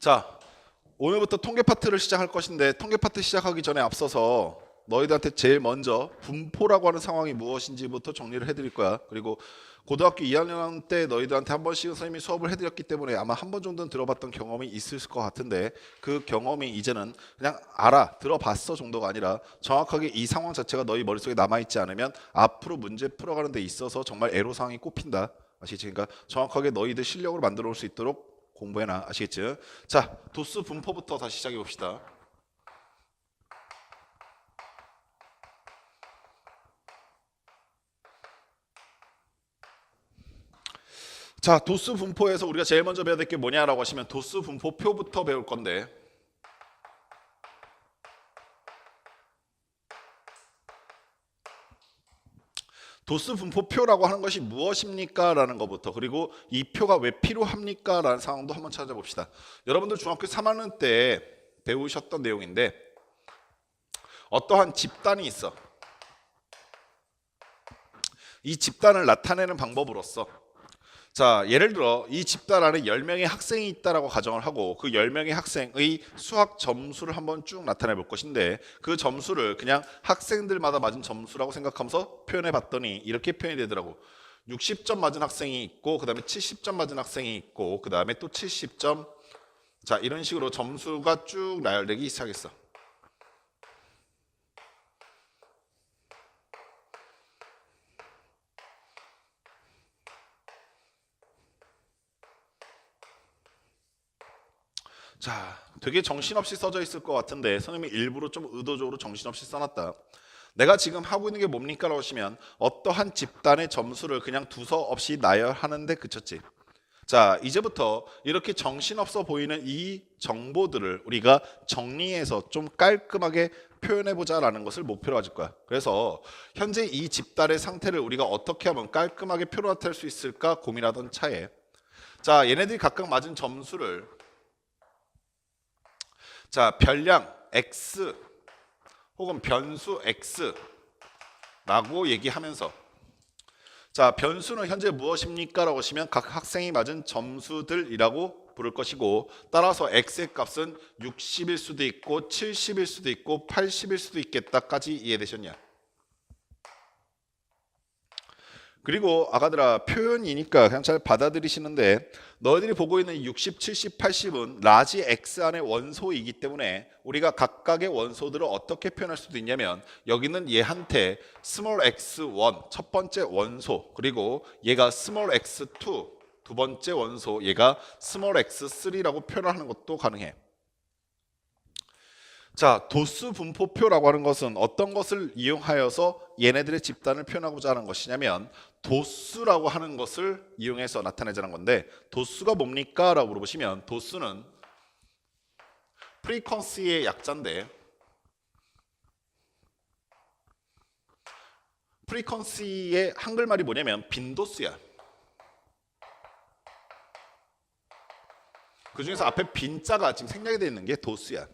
자, 오늘부터 통계 파트를 시작할 것인데 통계 파트 시작하기 전에 앞서서 너희들한테 제일 먼저 분포라고 하는 상황이 무엇인지부터 정리를 해드릴 거야. 그리고 고등학교 2학년 때 너희들한테 한 번씩은 선생님이 수업을 해드렸기 때문에 아마 한 번 정도는 들어봤던 경험이 있을 것 같은데 그 경험이 이제는 그냥 알아, 들어봤어 정도가 아니라 정확하게 이 상황 자체가 너희 머릿속에 남아있지 않으면 앞으로 문제 풀어가는 데 있어서 정말 애로사항이 꼽힌다. 아시겠지? 그러니까 정확하게 너희들 실력으로 만들어 올 수 있도록 공부해놔. 아시겠지? 자, 도수 분포부터 다시 시작해 봅시다. 자, 도수 분포에서 우리가 제일 먼저 배워야 될 게 뭐냐라고 하시면 도수 분포표부터 배울 건데, 도수 분포표라고 하는 것이 무엇입니까? 라는 것부터, 그리고 이 표가 왜 필요합니까? 라는 상황도 한번 찾아봅시다. 여러분들 중학교 3학년 때 배우셨던 내용인데 어떠한 집단이 있어. 이 집단을 나타내는 방법으로서, 자, 예를 들어 이 집단 안에 10명의 학생이 있다라고 가정을 하고 그 10명의 학생의 수학 점수를 한번 쭉 나타내 볼 것인데 그 점수를 그냥 학생들마다 맞은 점수라고 생각하면서 표현해 봤더니 이렇게 표현이 되더라고. 60점 맞은 학생이 있고 그 다음에 70점 맞은 학생이 있고 그 다음에 또 70점, 자, 이런 식으로 점수가 쭉 나열되기 시작했어. 자, 되게 정신없이 써져 있을 것 같은데 선생님이 일부러 좀 의도적으로 정신없이 써놨다. 내가 지금 하고 있는 게 뭡니까? 라고 하시면 어떠한 집단의 점수를 그냥 두서없이 나열하는데 그쳤지. 자, 이제부터 이렇게 정신없어 보이는 이 정보들을 우리가 정리해서 좀 깔끔하게 표현해보자 라는 것을 목표로 가질 거야. 그래서 현재 이 집단의 상태를 우리가 어떻게 하면 깔끔하게 표로 나타낼 수 있을까 고민하던 차에, 자, 얘네들이 각각 맞은 점수를, 자, 별량 x 혹은 변수 x라고 얘기하면서, 자, 변수는 현재 무엇입니까? 라고 하시면 각 학생이 맞은 점수들이라고 부를 것이고, 따라서 x의 값은 60일 수도 있고 70일 수도 있고 80일 수도 있겠다까지 이해되셨냐? 그리고 아가들아, 표현이니까 그냥 잘 받아들이시는데 너희들이 보고 있는 60, 70, 80은 라지 X 안의 원소이기 때문에 우리가 각각의 원소들을 어떻게 표현할 수도 있냐면 여기는 얘한테 스몰 x1 첫 번째 원소, 그리고 얘가 스몰 x2 두 번째 원소, 얘가 스몰 x3라고 표현하는 것도 가능해. 자, 도수 분포표라고 하는 것은 어떤 것을 이용하여서 얘네들의 집단을 표현하고자 하는 것이냐면 도수라고 하는 것을 이용해서 나타내자는 건데, 도수가 뭡니까? 라고 물어보시면 도수는 프리퀀시의 약자인데, 프리퀀시의 한글말이 뭐냐면 빈도수야. 그 중에서 앞에 빈자가 지금 생략이 되어 있는 게 도수야.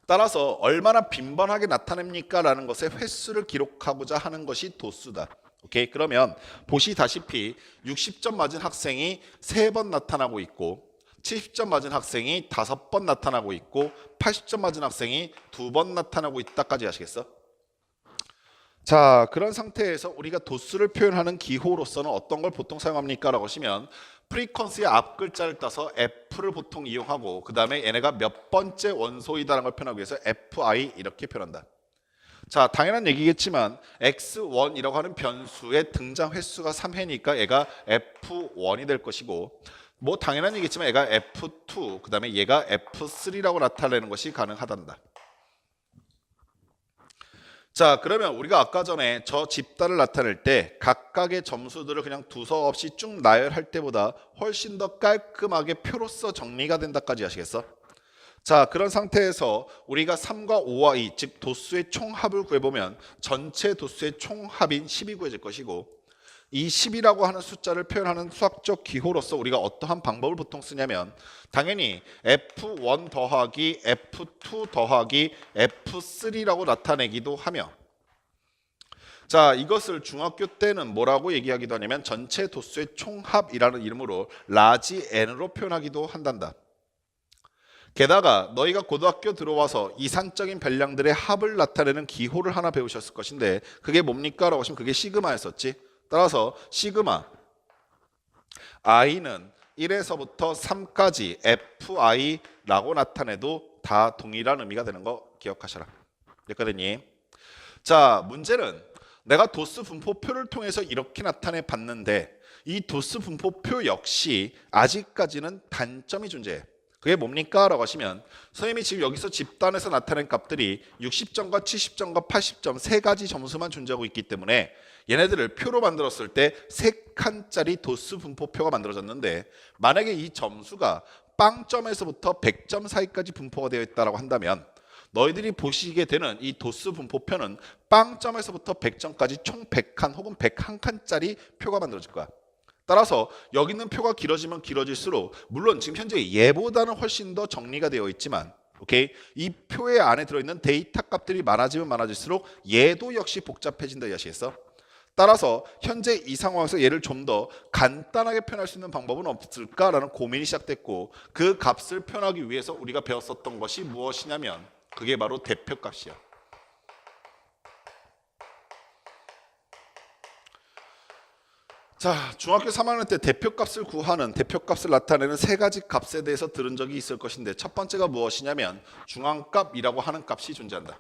따라서 얼마나 빈번하게 나타냅니까? 라는 것의 횟수를 기록하고자 하는 것이 도수다. 오케이? 그러면 보시다시피 60점 맞은 학생이 3번 나타나고 있고 70점 맞은 학생이 5번 나타나고 있고 80점 맞은 학생이 2번 나타나고 있다까지 아시겠어? 자, 그런 상태에서 우리가 도수를 표현하는 기호로서는 어떤 걸 보통 사용합니까? 라고 하시면 프리퀀시의 앞 글자를 따서 F를 보통 이용하고 그 다음에 얘네가 몇 번째 원소이다라는 걸 표현하기 위해서 FI 이렇게 표현한다. 자, 당연한 얘기겠지만 X1이라고 하는 변수의 등장 횟수가 3회니까 얘가 F1이 될 것이고, 뭐 당연한 얘기겠지만 얘가 F2 그 다음에 얘가 F3라고 나타내는 것이 가능하단다. 자, 그러면 우리가 아까 전에 저 집단을 나타낼 때 각각의 점수들을 그냥 두서없이 쭉 나열할 때보다 훨씬 더 깔끔하게 표로서 정리가 된다까지 아시겠어? 자, 그런 상태에서 우리가 3과 5와 2, 즉 도수의 총합을 구해보면 전체 도수의 총합인 10이 구해질 것이고, 이 10이라고 하는 숫자를 표현하는 수학적 기호로서 우리가 어떠한 방법을 보통 쓰냐면 당연히 F1 더하기 F2 더하기 F3라고 나타내기도 하며, 자, 이것을 중학교 때는 뭐라고 얘기하기도 하냐면 전체 도수의 총합이라는 이름으로 라지 N으로 표현하기도 한단다. 게다가 너희가 고등학교 들어와서 이산적인 별량들의 합을 나타내는 기호를 하나 배우셨을 것인데 그게 뭡니까? 라고 하시면 그게 시그마였었지. 따라서 시그마 i는 1에서부터 3까지 fi라고 나타내도 다 동일한 의미가 되는 거 기억하셔라. 됐거든요. 자, 문제는 내가 도스 분포표를 통해서 이렇게 나타내 봤는데 이 도스 분포표 역시 아직까지는 단점이 존재해. 그게 뭡니까? 라고 하시면 선생님이 지금 여기서 집단에서 나타낸 값들이 60점과 70점과 80점 세 가지 점수만 존재하고 있기 때문에 얘네들을 표로 만들었을 때 3칸짜리 도스 분포표가 만들어졌는데 만약에 이 점수가 빵점에서부터 100점 사이까지 분포가 되어 있다고 한다면 너희들이 보시게 되는 이 도스 분포표는 빵점에서부터 100점까지 총 100칸 혹은 101칸짜리 표가 만들어질 거야. 따라서 여기 있는 표가 길어지면 길어질수록 물론 지금 현재 얘보다는 훨씬 더 정리가 되어 있지만 오케이? 이 표의 안에 들어있는 데이터 값들이 많아지면 많아질수록 얘도 역시 복잡해진다 이 아시겠어? 따라서 현재 이 상황에서 얘를 좀 더 간단하게 표현할 수 있는 방법은 없을까라는 고민이 시작됐고 그 값을 표현하기 위해서 우리가 배웠었던 것이 무엇이냐면 그게 바로 대표값이야. 자, 중학교 3학년 때 대표값을 구하는 대표값을 나타내는 세 가지 값에 대해서 들은 적이 있을 것인데 첫 번째가 무엇이냐면 중앙값이라고 하는 값이 존재한다.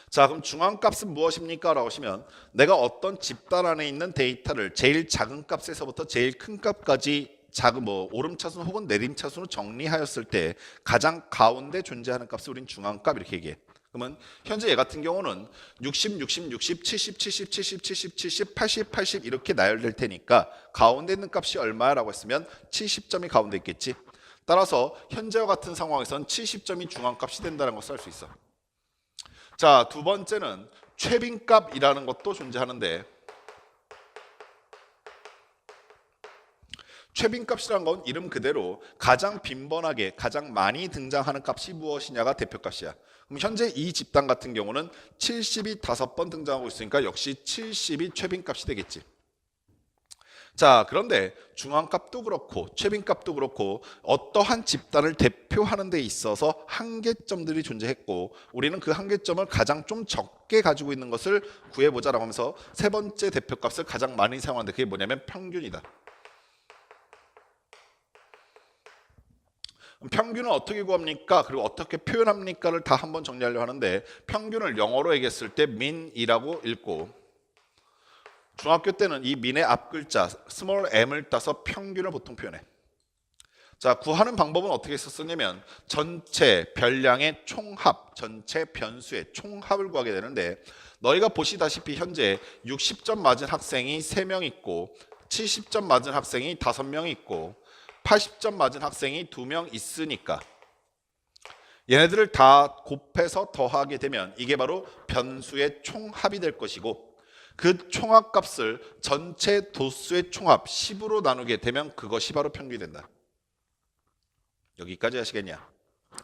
자, 그럼 중앙값은 무엇입니까? 라고 하시면 내가 어떤 집단 안에 있는 데이터를 제일 작은 값에서부터 제일 큰 값까지 작은 오름차순 혹은 내림차순으로 정리하였을 때 가장 가운데 존재하는 값을 우린 중앙값 이렇게 얘기해. 그러면 현재 얘 같은 경우는 60, 60, 60, 70, 70, 70, 70, 70, 80, 80 이렇게 나열될 테니까 가운데 있는 값이 얼마라고 했으면 70점이 가운데 있겠지. 따라서 현재와 같은 상황에선 70점이 중앙값이 된다는 것을 알 수 있어. 자, 두 번째는 최빈값이라는 것도 존재하는데 최빈값이라는 건 이름 그대로 가장 빈번하게 가장 많이 등장하는 값이 무엇이냐가 대표값이야. 그럼 현재 이 집단 같은 경우는 70이 5번 등장하고 있으니까 역시 70이 최빈값이 되겠지. 자, 그런데 중앙값도 그렇고 최빈값도 그렇고 어떠한 집단을 대표하는 데 있어서 한계점들이 존재했고 우리는 그 한계점을 가장 좀 적게 가지고 있는 것을 구해보자라고 하면서 세 번째 대표값을 가장 많이 사용하는데 그게 뭐냐면 평균이다. 평균은 어떻게 구합니까? 그리고 어떻게 표현합니까를 다 한번 정리하려고 하는데 평균을 영어로 얘기했을 때 min이라고 읽고 중학교 때는 이 min의 앞글자 small m을 따서 평균을 보통 표현해. 자, 구하는 방법은 어떻게 썼었냐면 전체 별량의 총합, 전체 변수의 총합을 구하게 되는데 너희가 보시다시피 현재 60점 맞은 학생이 3명 있고 70점 맞은 학생이 5명 있고 80점 맞은 학생이 2명 있으니까 얘네들을 다 곱해서 더하게 되면 이게 바로 변수의 총합이 될 것이고 그 총합값을 전체 도수의 총합 10으로 나누게 되면 그것이 바로 평균이 된다. 여기까지 하시겠냐?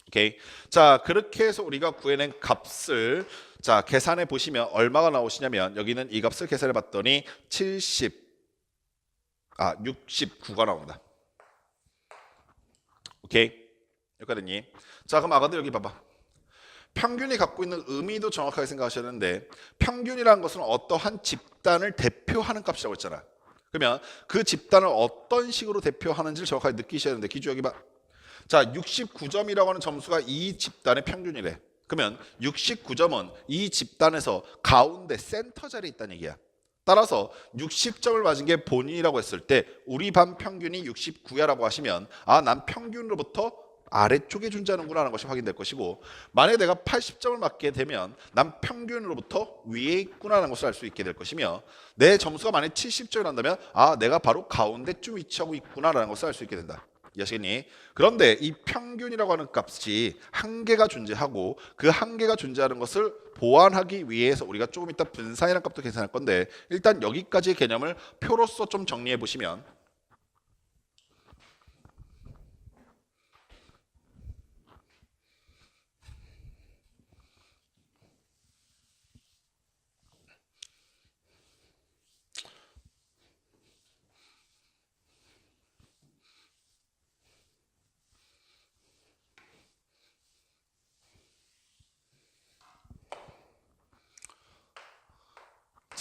오케이. 자, 그렇게 해서 우리가 구해낸 값을 자 계산해 보시면 얼마가 나오시냐면 여기는 이 값을 계산해 봤더니 69가 나온다. 오케이. 여기까지니. 자, 그럼 아가들 여기 봐봐. 평균이 갖고 있는 의미도 정확하게 생각하셔야 되는데 평균이라는 것은 어떠한 집단을 대표하는 값이라고 했잖아. 그러면 그 집단을 어떤 식으로 대표하는지를 정확하게 느끼셔야 되는데 기주 여기 봐. 자, 69점이라고 하는 점수가 이 집단의 평균이래. 그러면 69점은 이 집단에서 가운데 센터 자리에 있다는 얘기야. 따라서 60점을 맞은 게 본인이라고 했을 때 우리 반 평균이 69야라고 하시면 난 평균으로부터 아래쪽에 존재하는구나 하는 것이 확인될 것이고 만약에 내가 80점을 맞게 되면 난 평균으로부터 위에 있구나 하는 것을 알 수 있게 될 것이며 내 점수가 만약에 70점이 난다면 내가 바로 가운데쯤 위치하고 있구나 라는 것을 알 수 있게 된다. 이해하시겠니? 그런데 이 평균이라고 하는 값이 한계가 존재하고 그 한계가 존재하는 것을 보완하기 위해서 우리가 조금 이따 분산이라는 값도 계산할 건데 일단 여기까지의 개념을 표로서 좀 정리해 보시면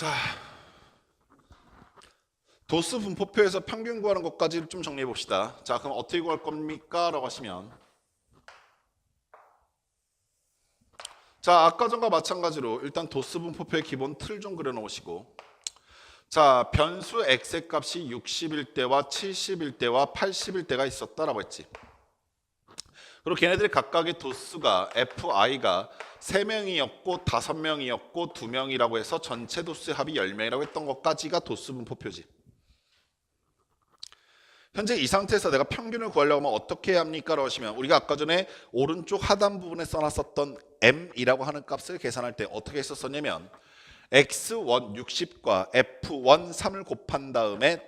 자, 도수 분포표에서 평균 구하는 것까지 좀 정리해 봅시다. 자, 그럼 어떻게 구할 겁니까? 라고 하시면, 자, 아까 전과 마찬가지로 일단 도수 분포표의 기본 틀 좀 그려 놓으시고, 자, 변수 x의 값이 60일 때와 70일 때와 80일 때가 있었다라고 했지. 그리고 걔네들이 각각의 도수가 fi가 3명이었고 5명이었고 2명이라고 해서 전체 도수의 합이 10명이라고 했던 것까지가 도수 분포표지. 현재 이 상태에서 내가 평균을 구하려고 하면 어떻게 해야 합니까? 라고 하시면 우리가 아까 전에 오른쪽 하단 부분에 써놨었던 m이라고 하는 값을 계산할 때 어떻게 했었냐면 x1 60과 f1 3을 곱한 다음에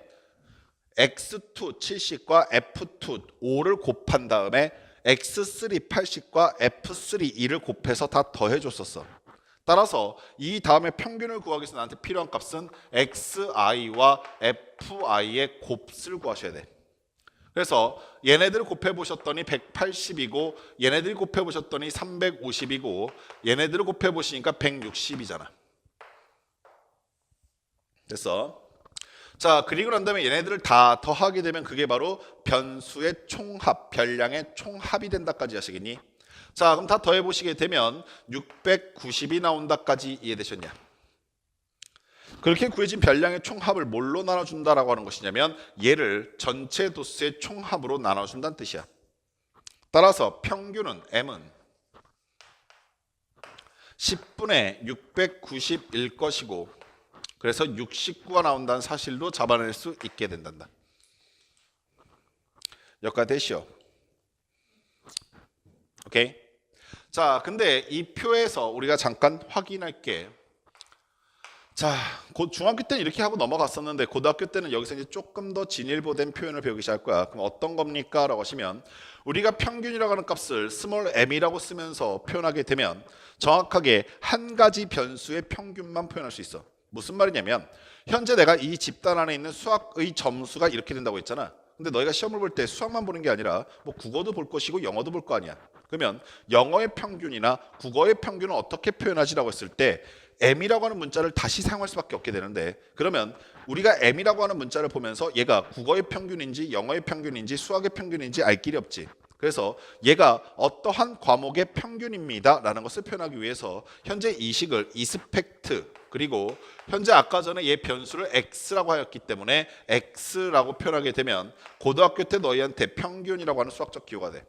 x2 70과 f2 5를 곱한 다음에 x3 80과 f3 2를 곱해서 다 더해줬었어. 따라서 이 다음에 평균을 구하기 위해서 나한테 필요한 값은 xi와 fi의 곱을 구하셔야 돼. 그래서 얘네들을 곱해보셨더니 180이고 얘네들을 곱해보셨더니 350이고 얘네들을 곱해보시니까 160이잖아. 됐어? 자, 그리고 난 다음에 얘네들을 다 더하게 되면 그게 바로 변수의 총합, 별량의 총합이 된다까지 하시겠니? 자, 그럼 다 더해보시게 되면 690이 나온다까지 이해되셨냐? 그렇게 구해진 별량의 총합을 뭘로 나눠준다라고 하는 것이냐면 얘를 전체 도수의 총합으로 나눠준다는 뜻이야. 따라서 평균은 m은 10분의 690일 것이고 그래서 69가 나온다는 사실로 잡아낼 수 있게 된단다. 여기까지 되시오. 오케이? 자, 근데 이 표에서 우리가 잠깐 확인할 게, 자, 곧 중학교 때는 이렇게 하고 넘어갔었는데 고등학교 때는 여기서 이제 조금 더 진일보된 표현을 배우기 시작할 거야. 그럼 어떤 겁니까? 라고 하시면 우리가 평균이라고 하는 값을 스몰 m이라고 쓰면서 표현하게 되면 정확하게 한 가지 변수의 평균만 표현할 수 있어. 무슨 말이냐면 현재 내가 이 집단 안에 있는 수학의 점수가 이렇게 된다고 했잖아. 근데 너희가 시험을 볼 때 수학만 보는 게 아니라 뭐 국어도 볼 것이고 영어도 볼 거 아니야. 그러면 영어의 평균이나 국어의 평균을 어떻게 표현하지라고 했을 때 m이라고 하는 문자를 다시 사용할 수밖에 없게 되는데, 그러면 우리가 m이라고 하는 문자를 보면서 얘가 국어의 평균인지 영어의 평균인지 수학의 평균인지 알 길이 없지. 그래서 얘가 어떠한 과목의 평균입니다 라는 것을 표현하기 위해서 현재 이 식을 이스펙트, 그리고 현재 아까 전에 얘 변수를 x라고 하였기 때문에 x라고 표현하게 되면 고등학교 때 너희한테 평균이라고 하는 수학적 기호가 돼.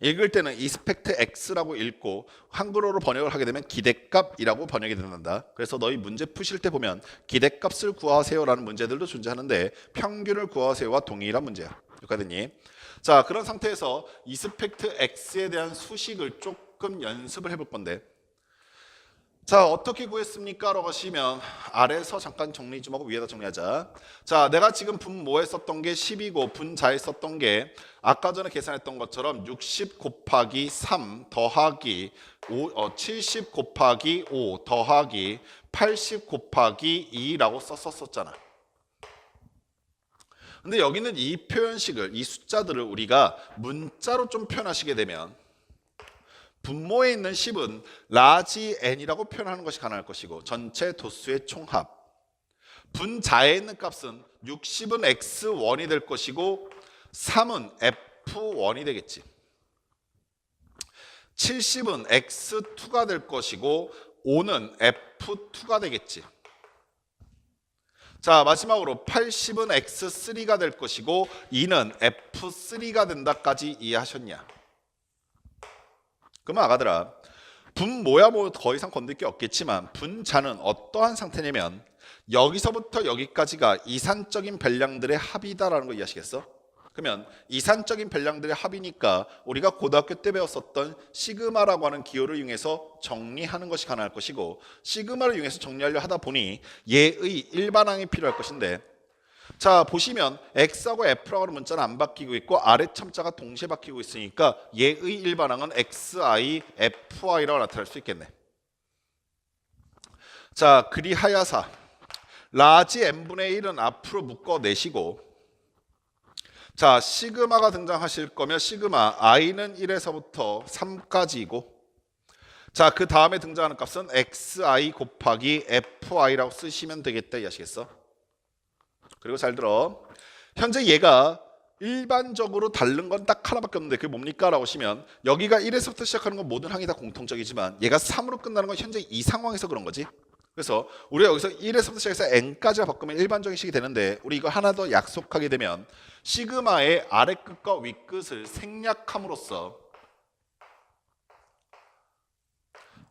읽을 때는 이스펙트 x라고 읽고 한글어로 번역을 하게 되면 기대값이라고 번역이 된다. 그래서 너희 문제 푸실 때 보면 기대값을 구하세요라는 문제들도 존재하는데 평균을 구하세요와 동일한 문제야. 여기까지니? 자, 그런 상태에서 이스펙트 x에 대한 수식을 조금 연습을 해볼 건데, 자, 어떻게 구했습니까? 라고 하시면 아래에서 잠깐 정리 좀 하고 위에다 정리하자. 자, 내가 지금 분모에 썼던 게 10이고 분자에 썼던 게 아까 전에 계산했던 것처럼 60 곱하기 3 더하기 70 곱하기 5 더하기 80 곱하기 2라고 썼었잖아. 근데 여기는 이 표현식을, 이 숫자들을 우리가 문자로 좀 표현하시게 되면 분모에 있는 10은 라지 n이라고 표현하는 것이 가능할 것이고 전체 도수의 총합, 분자에 있는 값은 60은 x1이 될 것이고 3은 f1이 되겠지. 70은 x2가 될 것이고 5는 f2가 되겠지. 자, 마지막으로 80은 x3가 될 것이고 2는 f3가 된다까지 이해하셨냐? 그러면 아가들아, 분모야 뭐 더 이상 건들 게 없겠지만 분자는 어떠한 상태냐면 여기서부터 여기까지가 이산적인 별량들의 합이다라는 거 이해하시겠어? 그러면 이산적인 별량들의 합이니까 우리가 고등학교 때 배웠었던 시그마라고 하는 기호를 이용해서 정리하는 것이 가능할 것이고, 시그마를 이용해서 정리하려 하다 보니 얘의 일반항이 필요할 것인데, 자, 보시면 x하고 f라고 하는 문자는 안 바뀌고 있고 아래 첨자가 동시에 바뀌고 있으니까 얘의 일반항은 xi, fi라고 나타날 수 있겠네. 자, 그리하여서 라지 n분의 1은 앞으로 묶어내시고, 자, 시그마가 등장하실 거면 시그마 i는 1에서부터 3까지이고, 자, 그 다음에 등장하는 값은 xi 곱하기 fi라고 쓰시면 되겠다 이해하시겠어? 그리고 잘 들어. 현재 얘가 일반적으로 다른 건 딱 하나밖에 없는데 그게 뭡니까? 라고 하시면 여기가 1에서부터 시작하는 건 모든 항이 다 공통적이지만 얘가 3으로 끝나는 건 현재 이 상황에서 그런 거지. 그래서 우리가 여기서 1에서부터 시작해서 n까지가 바꾸면 일반적인 식이 되는데 우리 이거 하나 더 약속하게 되면 시그마의 아래 끝과 위 끝을 생략함으로써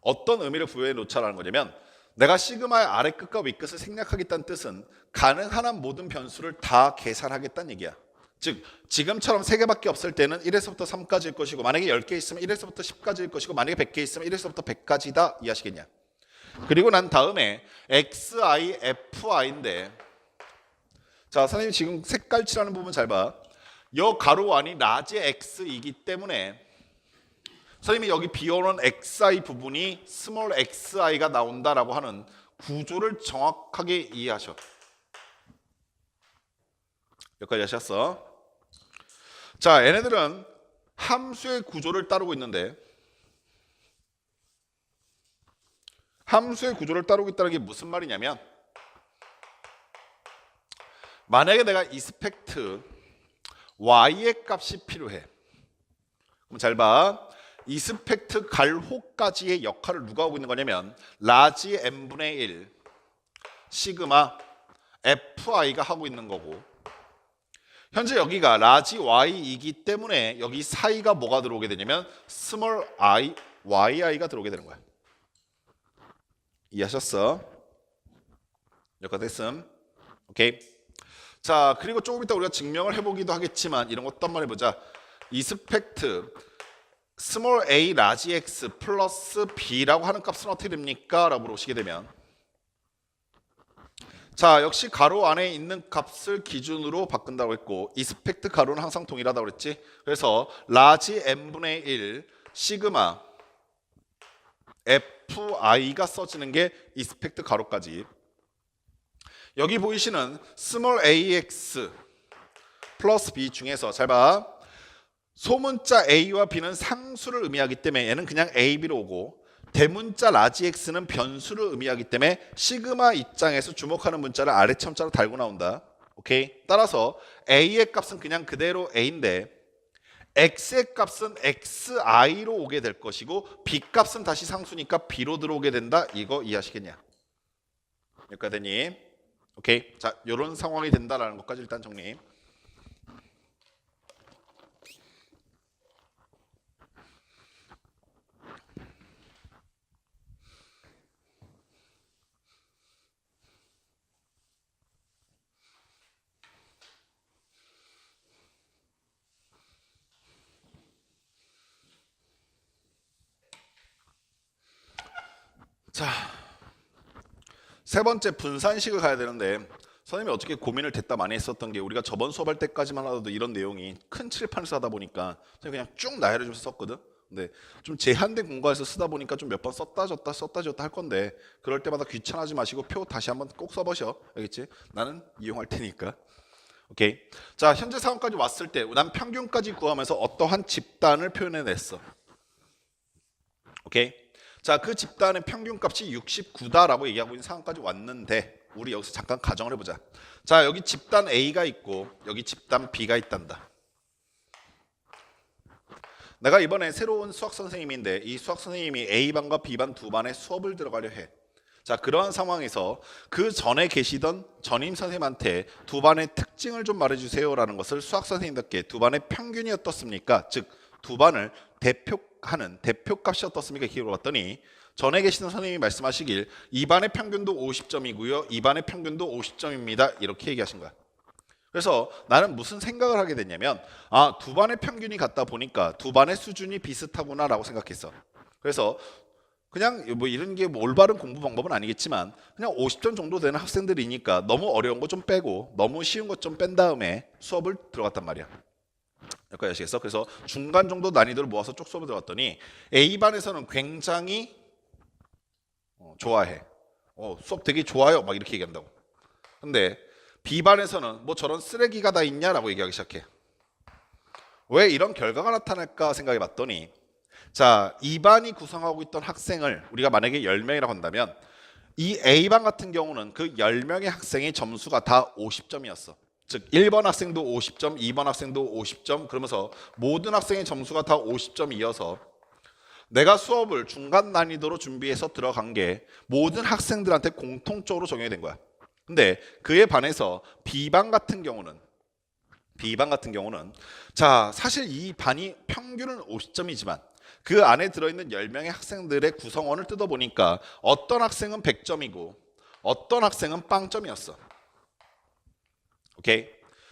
어떤 의미를 부여해 놓자라는 거냐면 내가 시그마의 아래 끝과 위 끝을 생략하겠다는 뜻은 가능한 한 모든 변수를 다 계산하겠다는 얘기야. 즉 지금처럼 3개밖에 없을 때는 1에서부터 3까지일 것이고 만약에 10개 있으면 1에서부터 10까지일 것이고 만약에 100개 있으면 1에서부터 100까지다 이해하시겠냐. 그리고 난 다음에 xi, fi인데 자 선생님 지금 색깔 칠하는 부분 잘 봐. 여 가로 안이 라지 x이기 때문에 선생님이 여기 비워놓은 xi 부분이 스몰 xi가 나온다라고 하는 구조를 정확하게 이해하셔. 여기까지 하셨어? 자, 얘네들은 함수의 구조를 따르고 있는데 함수의 구조를 따르고 있다는 게 무슨 말이냐면 만약에 내가 이스펙트 y의 값이 필요해. 그럼 잘 봐. 이스펙트 갈호까지의 역할을 누가 하고 있는 거냐면 라지 n분의 1 시그마 fi가 하고 있는 거고 현재 여기가 라지 y이기 때문에 여기 사이가 뭐가 들어오게 되냐면 스몰 i yi가 들어오게 되는 거야. 이해하셨어? 여기까지 됐음. 오케이. 자 그리고 조금 이따 우리가 증명을 해보기도 하겠지만 이런 것도 한번 해보자. 이스펙트 스몰 a 라지 x 플러스 b라고 하는 값은 어떻게 됩니까? 라고 물어보시게 되면 자 역시 가로 안에 있는 값을 기준으로 바꾼다고 했고 이스펙트 가로는 항상 동일하다고 그랬지. 그래서 라지 n분의 1 시그마 fi가 써지는 게 이스펙트 가로까지. 여기 보이시는 스몰 ax 플러스 b 중에서 잘 봐. 소문자 a와 b는 상수를 의미하기 때문에 얘는 그냥 a, b로 오고 대문자 라지 x는 변수를 의미하기 때문에 시그마 입장에서 주목하는 문자를 아래 첨자로 달고 나온다. 오케이? 따라서 a의 값은 그냥 그대로 a인데 x의 값은 xi로 오게 될 것이고 b 값은 다시 상수니까 b로 들어오게 된다. 이거 이해하시겠냐? 여기까지 되니? 오케이? 자, 이런 상황이 된다라는 것까지 일단 정리. 자, 세 번째 분산식을 가야 되는데 선생님이 어떻게 고민을 됐다 많이 했었던 게 우리가 저번 수업할 때까지만 하더라도 이런 내용이 큰 칠판에서 하다 보니까 그냥 쭉 나열해 줘서 썼거든. 근데 좀 제한된 공간에서 쓰다 보니까 좀 몇 번 썼다 줬다 할 건데 그럴 때마다 귀찮아하지 마시고 표 다시 한번 꼭 써보셔. 알겠지? 나는 이용할 테니까. 오케이. 자, 현재 상황까지 왔을 때 난 평균까지 구하면서 어떠한 집단을 표현해냈어. 오케이. 자, 그 집단의 평균값이 69다라고 얘기하고 있는 상황까지 왔는데 우리 여기서 잠깐 가정을 해보자. 자, 여기 집단 A가 있고 여기 집단 B가 있단다. 내가 이번에 새로운 수학 선생님인데 이 수학 선생님이 A반과 B반 두 반에 수업을 들어가려 해. 자, 그러한 상황에서 그 전에 계시던 전임 선생님한테 두 반의 특징을 좀 말해주세요라는 것을 수학 선생님답게 두 반의 평균이 어떻습니까? 즉 두 반을 대표하는 대표값이 어떻습니까? 기록을 봤더니 전에 계시던 선생님이 말씀하시길 2반의 평균도 50점이고요. 2반의 평균도 50점입니다. 이렇게 얘기하신 거야. 그래서 나는 무슨 생각을 하게 됐냐면 두 반의 평균이 같다 보니까 두 반의 수준이 비슷하구나 라고 생각했어. 그래서 그냥 뭐 이런 게 뭐 올바른 공부 방법은 아니겠지만 그냥 50점 정도 되는 학생들이니까 너무 어려운 거 좀 빼고 너무 쉬운 것 좀 뺀 다음에 수업을 들어갔단 말이야. 여기까지 아시겠어? 그래서 중간 정도 난이도를 모아서 쭉 수업을 들어갔더니 A반에서는 굉장히 좋아해. 수업 되게 좋아요. 막 이렇게 얘기한다고. 근데 B반에서는 뭐 저런 쓰레기가 다 있냐라고 얘기하기 시작해. 왜 이런 결과가 나타날까 생각해 봤더니 자, 2반이 구성하고 있던 학생을 우리가 만약에 10명이라고 한다면 이 A반 같은 경우는 그 10명의 학생의 점수가 다 50점이었어. 즉 1번 학생도 50점, 2번 학생도 50점, 그러면서 모든 학생의 점수가 다 50점이어서 내가 수업을 중간 난이도로 준비해서 들어간 게 모든 학생들한테 공통적으로 적용이 된 거야. 근데 그에 반해서 B반 같은 경우는 자, 사실 이 반이 평균은 50점이지만 그 안에 들어있는 10명의 학생들의 구성원을 뜯어보니까 어떤 학생은 100점이고 어떤 학생은 빵점이었어. 오케이?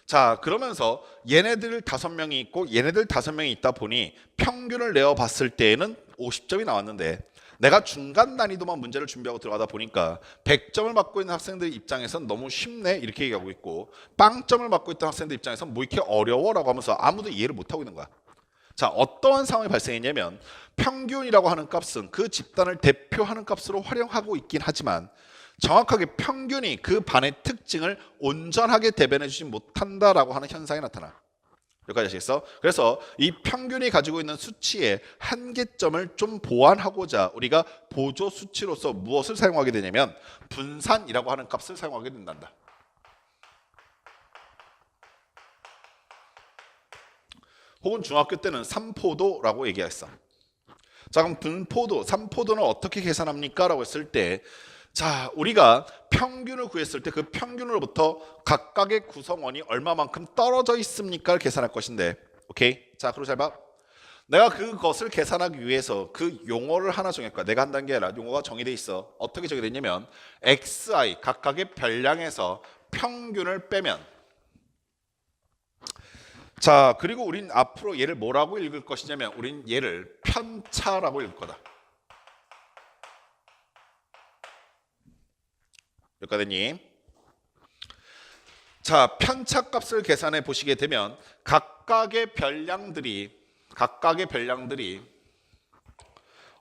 자, 그러면서 얘네들 5명이 있고 얘네들 5명이 있다 보니 평균을 내어봤을 때에는 50점이 나왔는데 내가 중간 난이도만 문제를 준비하고 들어가다 보니까 100점을 받고 있는 학생들 입장에선 너무 쉽네 이렇게 얘기하고 있고 빵점을 받고 있던 학생들 입장에선 뭐 이렇게 어려워라고 하면서 아무도 이해를 못하고 있는 거야. 자, 어떠한 상황이 발생했냐면 평균이라고 하는 값은 그 집단을 대표하는 값으로 활용하고 있긴 하지만 정확하게 평균이 그 반의 특징을 온전하게 대변해 주지 못한다라고 하는 현상이 나타나. 여기까지 아시겠어? 그래서 이 평균이 가지고 있는 수치의 한계점을 좀 보완하고자 우리가 보조 수치로서 무엇을 사용하게 되냐면 분산이라고 하는 값을 사용하게 된단다. 혹은 중학교 때는 삼포도라고 얘기했어. 자, 그럼 분포도, 삼포도는 어떻게 계산합니까? 라고 했을 때 자, 우리가 평균을 구했을 때 그 평균으로부터 각각의 구성원이 얼마만큼 떨어져 있습니까? 를 계산할 것인데, 오케이? 자, 그리고 잘 봐. 내가 그것을 계산하기 위해서 그 용어를 하나 정할 거야. 내가 한다는 게 아니라 용어가 정의돼 있어. 어떻게 정의됐냐면 xi 각각의 별량에서 평균을 빼면 자, 그리고 우린 앞으로 얘를 뭐라고 읽을 것이냐면 우린 얘를 편차라고 읽을 거다. 여기까지. 자, 편차 값을 계산해 보시게 되면 각각의 별량들이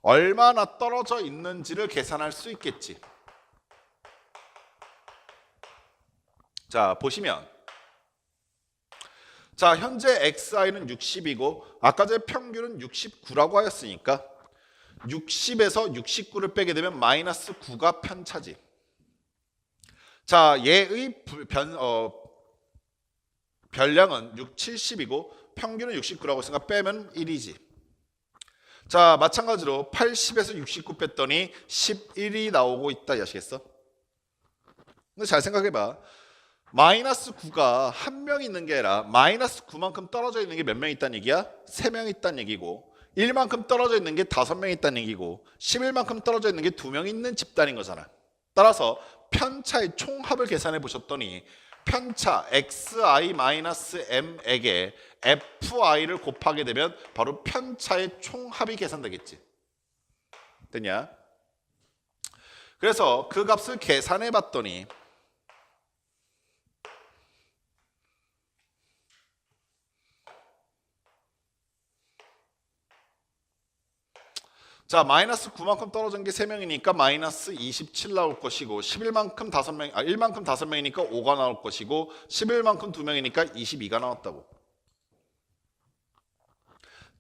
얼마나 떨어져 있는지를 계산할 수 있겠지. 자, 보시면 자, 현재 XI는 60이고 아까 전에 평균은 69라고 하였으니까 60에서 69를 빼게 되면 마이너스 9가 편차지. 자, 얘의 별량은 70이고 평균은 69라고 했으니까 빼면 1이지. 자, 마찬가지로 80에서 69 뺐더니 11이 나오고 있다. 아시겠어? 근데 잘 생각해봐. 마이너스 9가 한 명 있는 게 아니라 마이너스 9만큼 떨어져 있는 게 몇 명 있다는 얘기야? 3명 있다는 얘기고 1만큼 떨어져 있는 게 5명 있다는 얘기고 11만큼 떨어져 있는 게 2명 있는 집단인 거잖아. 따라서 편차의 총합을 계산해 보셨더니 편차 xi-m에게 fi를 곱하게 되면 바로 편차의 총합이 계산되겠지. 됐냐? 그래서 그 값을 계산해 봤더니 자, 마이너스 9만큼 떨어진 게 3명이니까 마이너스 27 나올 것이고 11만큼 5명, 1만큼 5명이니까 5가 나올 것이고 11만큼 2명이니까 22가 나왔다고.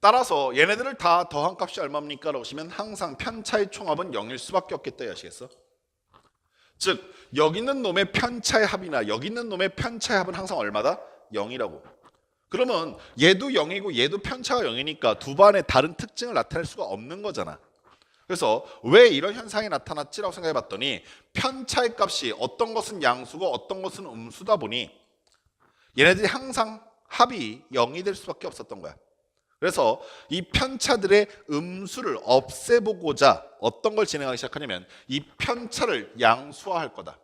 따라서 얘네들을 다 더한 값이 얼마입니까? 라고 하시면 항상 편차의 총합은 0일 수밖에 없겠다. 아시겠어? 즉 여기 있는 놈의 편차의 합이나 여기 있는 놈의 편차의 합은 항상 얼마다? 0이라고. 그러면 얘도 0이고 얘도 편차가 0이니까 두 반의 다른 특징을 나타낼 수가 없는 거잖아. 그래서 왜 이런 현상이 나타났지라고 생각해 봤더니 편차의 값이 어떤 것은 양수고 어떤 것은 음수다 보니 얘네들이 항상 합이 0이 될 수밖에 없었던 거야. 그래서 이 편차들의 음수를 없애보고자 어떤 걸 진행하기 시작하냐면 이 편차를 양수화할 거다.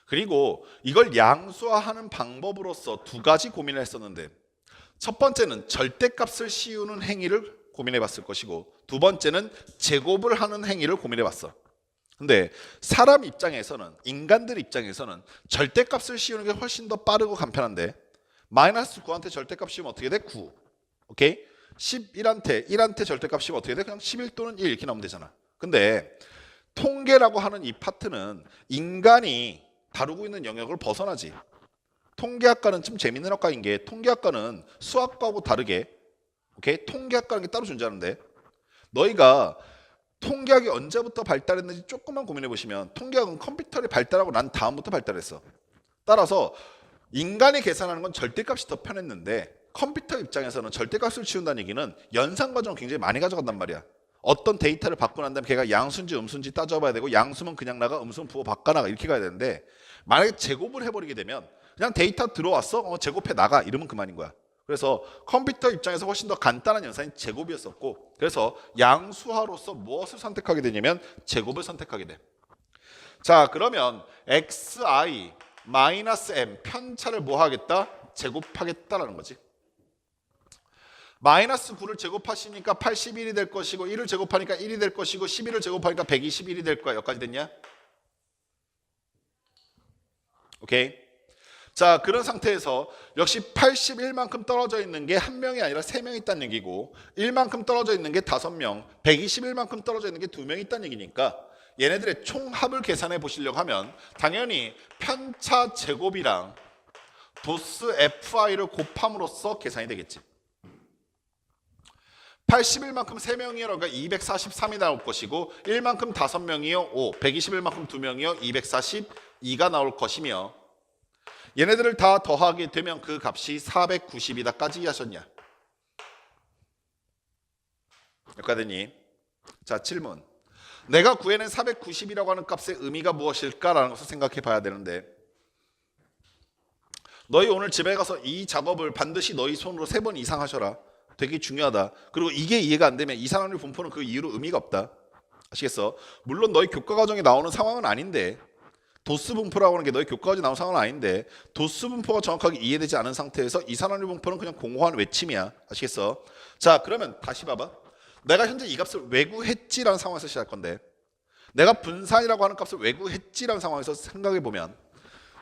그리고 이걸 양수화하는 방법으로서 두 가지 고민을 했었는데 첫 번째는 절대값을 씌우는 행위를 고민해 봤을 것이고 두 번째는 제곱을 하는 행위를 고민해 봤어. 근데 사람 입장에서는 인간들 입장에서는 절대값을 씌우는 게 훨씬 더 빠르고 간편한데 마이너스 9한테 절대값 씌우면 어떻게 돼? 9. 오케이? 1한테 절대값 씌우면 어떻게 돼? 그냥 11 또는 1 이렇게 나오면 되잖아. 근데 통계라고 하는 이 파트는 인간이 다루고 있는 영역을 벗어나지. 통계학과는 좀 재밌는 학과인 게 통계학과는 수학과하고 다르게 오케이? 통계학과라는 게 따로 존재하는데 너희가 통계학이 언제부터 발달했는지 조금만 고민해 보시면 통계학은 컴퓨터를 발달하고 난 다음부터 발달했어. 따라서 인간이 계산하는 건 절대값이 더 편했는데 컴퓨터 입장에서는 절대값을 치운다는 얘기는 연산 과정을 굉장히 많이 가져간단 말이야. 어떤 데이터를 받고 난 다음에 걔가 양수인지 음수인지 따져봐야 되고 양수면 그냥 나가 음수면 부호 바꿔나가 이렇게 가야 되는데 만약에 제곱을 해버리게 되면 그냥 데이터 들어왔어? 제곱해 나가 이러면 그만인 거야. 그래서 컴퓨터 입장에서 훨씬 더 간단한 연산이 제곱이었었고 그래서 양수하로서 무엇을 선택하게 되냐면 제곱을 선택하게 돼. 자 그러면 xi 마이너스 m 편차를 뭐 하겠다? 제곱하겠다라는 거지. 마이너스 9를 제곱하시니까 81이 될 것이고 1을 제곱하니까 1이 될 것이고 11을 제곱하니까 121이 될 거야. 여기까지 됐냐? 오케이. 자 그런 상태에서 역시 81만큼 떨어져 있는 게 한 명이 아니라 3명 있다는 얘기고 1만큼 떨어져 있는 게 5명 121만큼 떨어져 있는 게 2명 있다는 얘기니까 얘네들의 총합을 계산해 보시려고 하면 당연히 편차 제곱이랑 도스 FI를 곱함으로써 계산이 되겠지. 81만큼 3명이요. 그러니까 243이 나올 것이고 1만큼 5명이요. 5. 121만큼 2명이요. 242가 나올 것이며 얘네들을 다 더하게 되면 그 값이 490이다까지 하셨냐? 여기까지니? 자 질문. 내가 구해낸 490이라고 하는 값의 의미가 무엇일까라는 것을 생각해 봐야 되는데 너희 오늘 집에 가서 이 작업을 반드시 너희 손으로 3번 이상 하셔라. 되게 중요하다. 그리고 이게 이해가 안 되면 이산화율 분포는 그 이후로 의미가 없다. 아시겠어? 물론 너희 교과 과정에 나오는 상황은 아닌데 도스 분포라고 하는 게 너희 교과 과정에 나오는 상황은 아닌데 도스 분포가 정확하게 이해되지 않은 상태에서 이산화율 분포는 그냥 공허한 외침이야. 아시겠어? 자 그러면 다시 봐봐. 내가 현재 이 값을 외구했지라는 상황에서 시작할 건데 내가 분산이라고 하는 값을 외구했지라는 상황에서 생각해 보면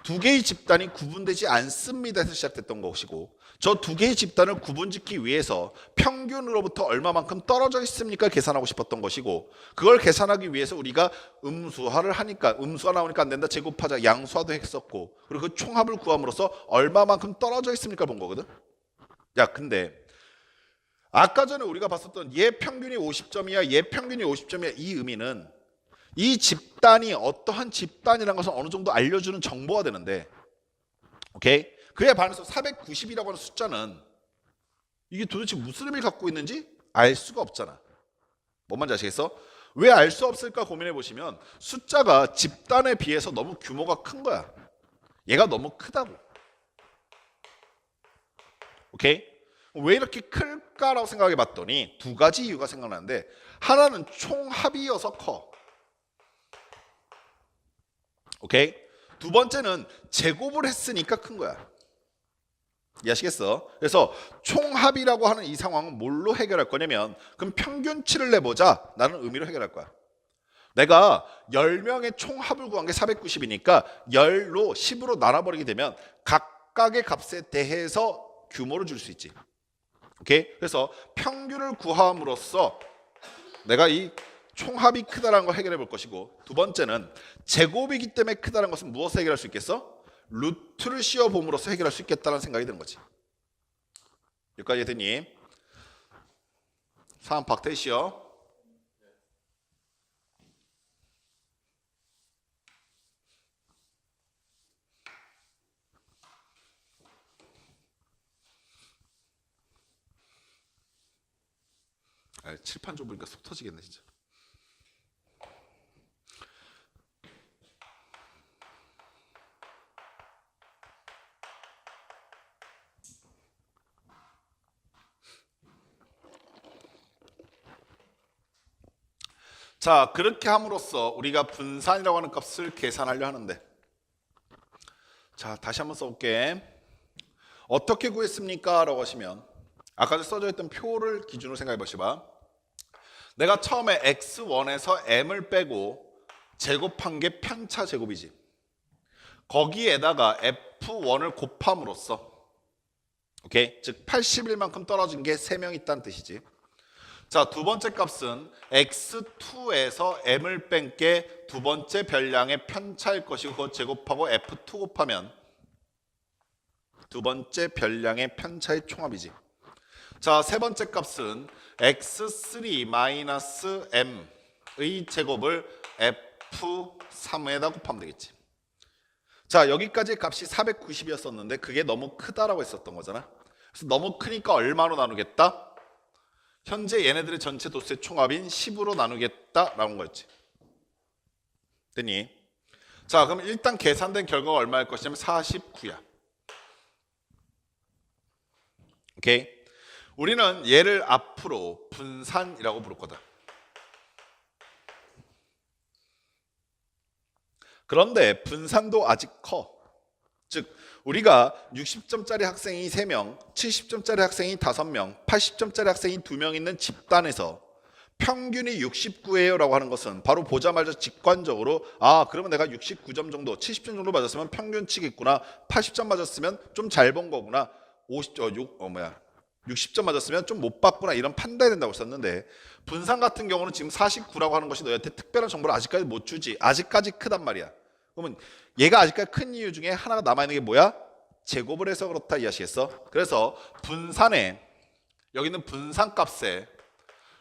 두 개의 집단이 구분되지 않습니다 해서 시작됐던 것이고 저 두 개의 집단을 구분짓기 위해서 평균으로부터 얼마만큼 떨어져 있습니까 계산하고 싶었던 것이고 그걸 계산하기 위해서 우리가 음수화를 하니까 음수화 나오니까 안 된다 제곱하자 양수화도 했었고 그리고 그 총합을 구함으로써 얼마만큼 떨어져 있습니까 본 거거든. 야 근데 아까 전에 우리가 봤었던 얘 평균이 50점이야 얘 평균이 50점이야 이 의미는 이 집단이 어떠한 집단이라는 것을 어느 정도 알려주는 정보가 되는데 오케이? 그에 반해서 490이라고 하는 숫자는 이게 도대체 무슨 의미를 갖고 있는지 알 수가 없잖아. 뭔 말인지 아시겠어? 왜 알 수 없을까 고민해 보시면 숫자가 집단에 비해서 너무 규모가 큰 거야. 얘가 너무 크다고. 오케이? 왜 이렇게 클까라고 생각해 봤더니 두 가지 이유가 생각나는데 하나는 총합이어서 커. 오케이? 두 번째는 제곱을 했으니까 큰 거야. 이해하시겠어? 그래서 총합이라고 하는 이 상황은 뭘로 해결할 거냐면 그럼 평균치를 내보자 라는 의미로 해결할 거야. 내가 10명의 총합을 구한 게 490이니까 10로 10으로 나눠버리게 되면 각각의 값에 대해서 규모를 줄 수 있지. 오케이? 그래서 평균을 구함으로써 내가 이 총합이 크다라는 걸 해결해 볼 것이고 두 번째는 제곱이기 때문에 크다는 것은 무엇을 해결할 수 있겠어? 루트를 씌워봄으로써 해결할 수 있겠다는 생각이 드는 거지. 여기까지 됐니? 3 박태시요. 칠판 좀 보니까 속 터지겠네 진짜. 자 그렇게 함으로써 우리가 분산이라고 하는 값을 계산하려 하는데 자 다시 한번 써볼게. 어떻게 구했습니까? 라고 하시면 아까 써져 있던 표를 기준으로 생각해 보시봐. 내가 처음에 x1에서 m을 빼고 제곱한 게 편차 제곱이지. 거기에다가 f1을 곱함으로써 오케이? 즉 81만큼 떨어진 게 3명 있다는 뜻이지. 자, 두 번째 값은 x2에서 m을 뺀 게 두 번째 별량의 편차일 것이고 그거 제곱하고 f2 곱하면 두 번째 별량의 편차의 총합이지. 자, 세 번째 값은 x3-m의 제곱을 f3에다 곱하면 되겠지. 자, 여기까지 값이 490이었었는데 그게 너무 크다라고 했었던 거잖아. 그래서 너무 크니까 얼마로 나누겠다? 현재 얘네들의 전체 도수의 총합인 10으로 나누겠다라는 거였지. 됐니? 자, 그럼 일단 계산된 결과가 얼마일 것이냐면 49야. 오케이? 우리는 얘를 앞으로 분산이라고 부를 거다. 그런데 분산도 아직 커. 즉 우리가 60점짜리 학생이 3명, 70점짜리 학생이 5명, 80점짜리 학생이 2명 있는 집단에서 평균이 69예요 라고 하는 것은 바로 보자마자 직관적으로 아 그러면 내가 69점 정도, 70점 정도 맞았으면 평균치겠구나, 80점 맞았으면 좀 잘 본 거구나, 60점 맞았으면 좀 못 봤구나, 이런 판단이 된다고 썼는데, 분산 같은 경우는 지금 49라고 하는 것이 너한테 특별한 정보를 아직까지 못 주지. 아직까지 크단 말이야. 그러면 얘가 아직까지 큰 이유 중에 하나가 남아있는 게 뭐야? 제곱을 해서 그렇다 이해하시겠어? 그래서 분산에 여기 있는 분산값에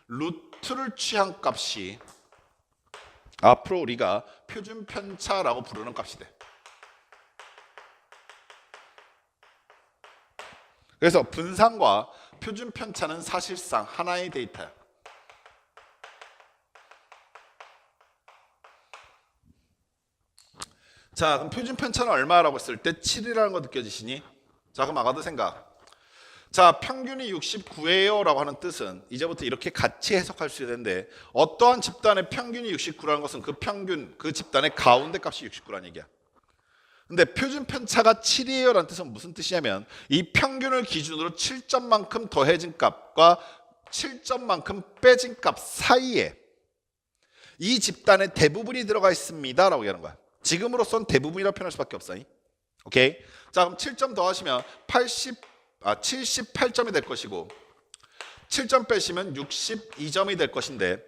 루트를 취한 값이 앞으로 우리가 표준 편차라고 부르는 값이 돼. 그래서 분산과 표준 편차는 사실상 하나의 데이터야. 자, 그럼 표준 편차는 얼마라고 했을 때 7이라는 거 느껴지시니? 자, 그럼 아까도 생각. 자, 평균이 69예요 라고 하는 뜻은 이제부터 이렇게 같이 해석할 수 있는데, 어떠한 집단의 평균이 69라는 것은 그 평균, 그 집단의 가운데 값이 69라는 얘기야. 근데 표준 편차가 7이에요 라는 뜻은 무슨 뜻이냐면, 이 평균을 기준으로 7점만큼 더해진 값과 7점만큼 빼진 값 사이에 이 집단의 대부분이 들어가 있습니다 라고 얘기하는 거야. 지금으로선 대부분이라고 표현할 수밖에 없어. 오케이? 자, 그럼 7점 더하시면 78점이 될 것이고, 7점 빼시면 62점이 될 것인데,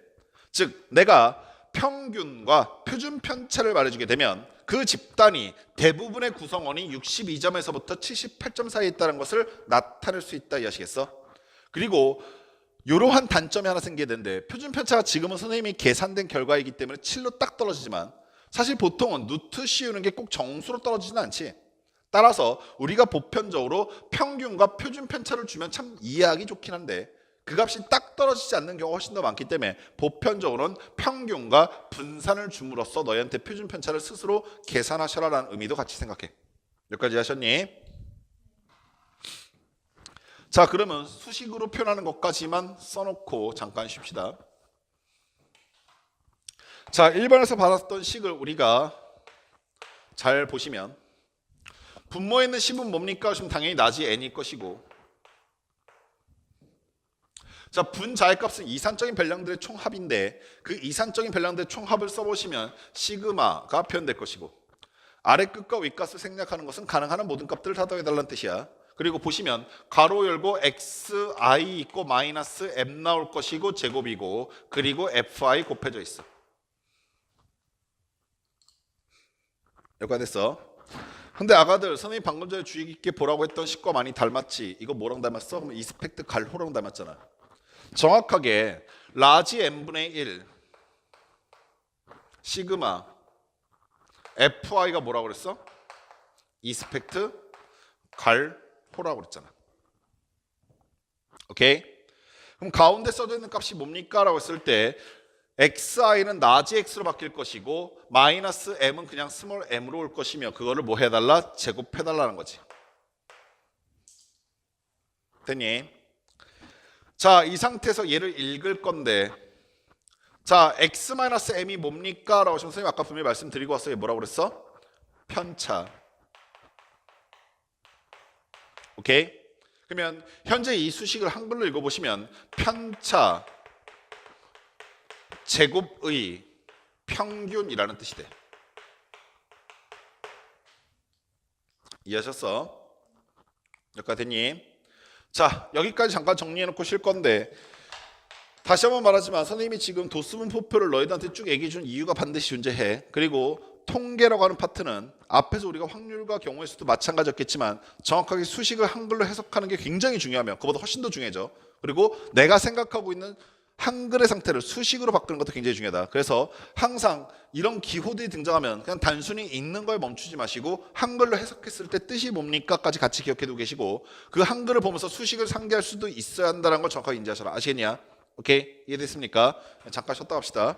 즉 내가 평균과 표준 편차를 말해주게 되면 그 집단이 대부분의 구성원이 62점에서부터 78점 사이에 있다는 것을 나타낼 수 있다 이해하시겠어? 그리고 이러한 단점이 하나 생기게 되는데, 표준 편차가 지금은 선생님이 계산된 결과이기 때문에 7로 딱 떨어지지만 사실 보통은 루트 씌우는 게 꼭 정수로 떨어지지는 않지. 따라서 우리가 보편적으로 평균과 표준 편차를 주면 참 이해하기 좋긴 한데 그 값이 딱 떨어지지 않는 경우가 훨씬 더 많기 때문에 보편적으로는 평균과 분산을 줌으로써 너희한테 표준 편차를 스스로 계산하셔라라는 의미도 같이 생각해. 여기까지 하셨니? 자, 그러면 수식으로 표현하는 것까지만 써놓고 잠깐 쉽시다. 자, 1번에서 받았던 식을 우리가 잘 보시면, 분모에 있는 10은 뭡니까? 하시면 당연히 나지 n일 것이고, 자, 분자의 값은 이산적인 별량들의 총합인데 그 이산적인 별량들의 총합을 써보시면 시그마가 표현될 것이고, 아래 끝과 위 값을 생략하는 것은 가능한 한 모든 값들을 다 더해달라는 뜻이야. 그리고 보시면 가로 열고 xi 있고 마이너스 m 나올 것이고 제곱이고, 그리고 fi 곱해져 있어. 여기까지 됐어. 근데 아가들, 선생님 방금 전에 주의 깊게 보라고 했던 식과 많이 닮았지? 이거 뭐랑 닮았어? 그럼 이스펙트 갈호랑 닮았잖아. 정확하게 라지 n분의 1 시그마 fi가 뭐라고 그랬어? 이스펙트 갈호라고 그랬잖아. 오케이? 그럼 가운데 써져 있는 값이 뭡니까? 라고 했을 때 xi는 라지 x로 바뀔 것이고 마이너스 m은 그냥 스몰 m으로 올 것이며, 그거를 뭐 해달라? 제곱해달라는 거지. 됐니? 자, 이 상태에서 얘를 읽을 건데, 자, x-m이 뭡니까? 라고 하시면 선생님 아까 분명히 말씀드리고 왔어요. 뭐라고 그랬어? 편차. 오케이? 그러면 현재 이 수식을 한글로 읽어보시면 편차 제곱의 평균이라는 뜻이 돼. 이해하셨어? 여기까지 됐니? 자, 여기까지 잠깐 정리해놓고 쉴 건데, 다시 한번 말하지만 선생님이 지금 도수분포표를 너희들한테 쭉 얘기해 준 이유가 반드시 존재해. 그리고 통계라고 하는 파트는 앞에서 우리가 확률과 경우의 수도 마찬가지였겠지만 정확하게 수식을 한글로 해석하는 게 굉장히 중요하며 그보다 훨씬 더 중요해져. 그리고 내가 생각하고 있는 한글의 상태를 수식으로 바꾸는 것도 굉장히 중요하다. 그래서 항상 이런 기호들이 등장하면 그냥 단순히 읽는 거에 멈추지 마시고 한글로 해석했을 때 뜻이 뭡니까까지 같이 기억해두고 계시고 그 한글을 보면서 수식을 상기할 수도 있어야 한다는 걸 정확하게 인지하셔라. 아시겠냐? 오케이? 이해됐습니까? 잠깐 쉬었다 갑시다.